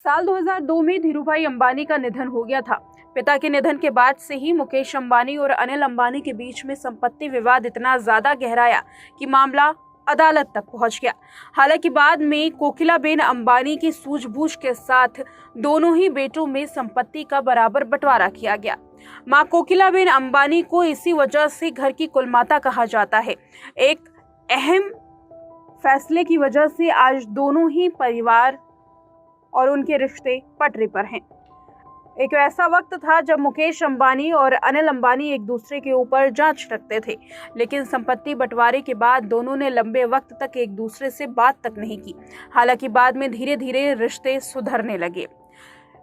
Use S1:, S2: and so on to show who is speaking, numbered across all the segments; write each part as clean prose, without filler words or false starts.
S1: साल 2002 में धीरूभाई अंबानी का निधन हो गया था। पिता के निधन के बाद से ही मुकेश अंबानी और अनिल अंबानी के बीच में संपत्ति विवाद इतना ज्यादा गहराया कि मामला अदालत तक पहुंच गया। हालांकि बाद में कोकिलाबेन अंबानी की सूझबूझ के साथ दोनों ही बेटों में संपत्ति का बराबर बंटवारा किया गया। मां कोकिलाबेन अंबानी को इसी वजह से घर की कुलमाता कहा जाता है। एक अहम फैसले की वजह से आज दोनों ही परिवार और उनके रिश्ते पटरी पर हैं। एक ऐसा वक्त था जब मुकेश अंबानी और अनिल अंबानी एक दूसरे के ऊपर जांच रखते थे, लेकिन संपत्ति बंटवारे के बाद दोनों ने लंबे वक्त तक एक दूसरे से बात तक नहीं की। हालांकि बाद में धीरे धीरे रिश्ते सुधरने लगे।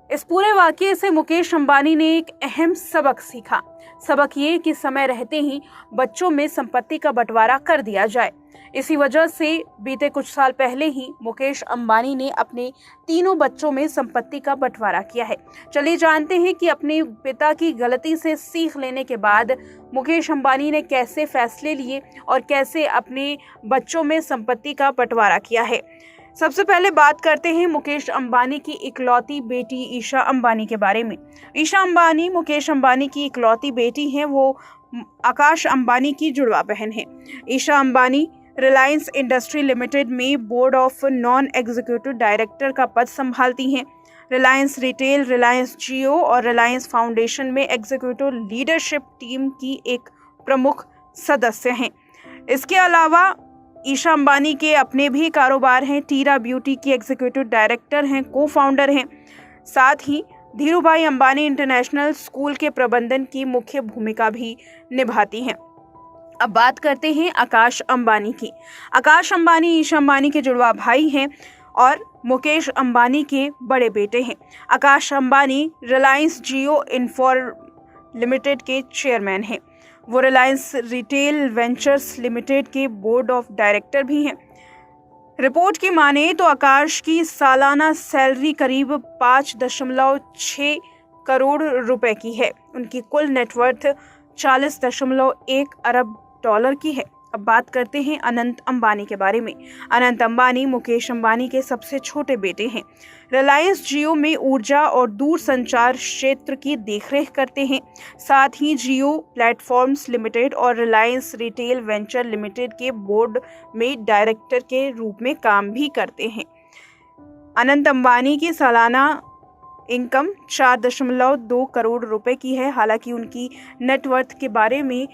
S1: इस पूरे वाकये से मुकेश अंबानी ने एक अहम सबक सीखा। सबक ये कि समय रहते ही बच्चों में संपत्ति का बंटवारा कर दिया जाए। इसी वजह से बीते कुछ साल पहले ही मुकेश अंबानी ने अपने तीनों बच्चों में संपत्ति का बंटवारा किया है। चलिए जानते हैं कि अपने पिता की गलती से सीख लेने के बाद मुकेश अंबानी ने कैसे फैसले लिए और कैसे अपने बच्चों में संपत्ति का बंटवारा किया है। सबसे पहले बात करते हैं मुकेश अंबानी की इकलौती बेटी ईशा अंबानी के बारे में। ईशा अंबानी मुकेश अंबानी की इकलौती बेटी हैं। वो आकाश अंबानी की जुड़वा बहन है। ईशा अंबानी रिलायंस इंडस्ट्री लिमिटेड में board of non executive director का पद संभालती हैं। रिलायंस रिटेल, रिलायंस जियो और रिलायंस फाउंडेशन में एग्जीक्यूटिव लीडरशिप टीम की एक प्रमुख सदस्य हैं। इसके अलावा ईशा अंबानी के अपने भी कारोबार हैं। टीरा ब्यूटी की एग्जीक्यूटिव डायरेक्टर हैं, को फाउंडर हैं। साथ ही धीरूभाई अंबानी इंटरनेशनल स्कूल के प्रबंधन की मुख्य भूमिका भी निभाती हैं। अब बात करते हैं आकाश अंबानी की। आकाश अंबानी ईशा अंबानी के जुड़वा भाई हैं और मुकेश अंबानी के बड़े बेटे हैं। आकाश अंबानी रिलायंस जियो इन्फॉर लिमिटेड के चेयरमैन हैं। वो रिलायंस रिटेल वेंचर्स लिमिटेड के बोर्ड ऑफ डायरेक्टर भी हैं। रिपोर्ट की माने तो आकाश की सालाना सैलरी करीब 5.6 करोड़ रुपए की है। उनकी कुल नेटवर्थ 40.1 अरब डॉलर की है। अब बात करते हैं अनंत अंबानी के बारे में। अनंत अंबानी मुकेश अंबानी के सबसे छोटे बेटे हैं। रिलायंस जियो में ऊर्जा और दूरसंचार क्षेत्र की देखरेख करते हैं। साथ ही जियो प्लेटफॉर्म्स लिमिटेड और रिलायंस रिटेल वेंचर लिमिटेड के बोर्ड में डायरेक्टर के रूप में काम भी करते हैं। अनंत अंबानी की सालाना इनकम 4.2 करोड़ रुपए की है। हालांकि उनकी नेटवर्थ के बारे में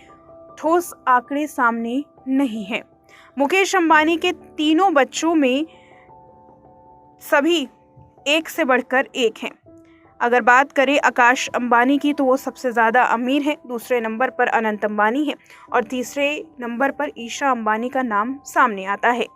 S1: ठोस आंकड़े सामने नहीं हैं। मुकेश अंबानी के तीनों बच्चों में सभी एक से बढ़कर एक हैं। अगर बात करें आकाश अंबानी की तो वो सबसे ज़्यादा अमीर है। दूसरे नंबर पर अनंत अंबानी है और तीसरे नंबर पर ईशा अंबानी का नाम सामने आता है।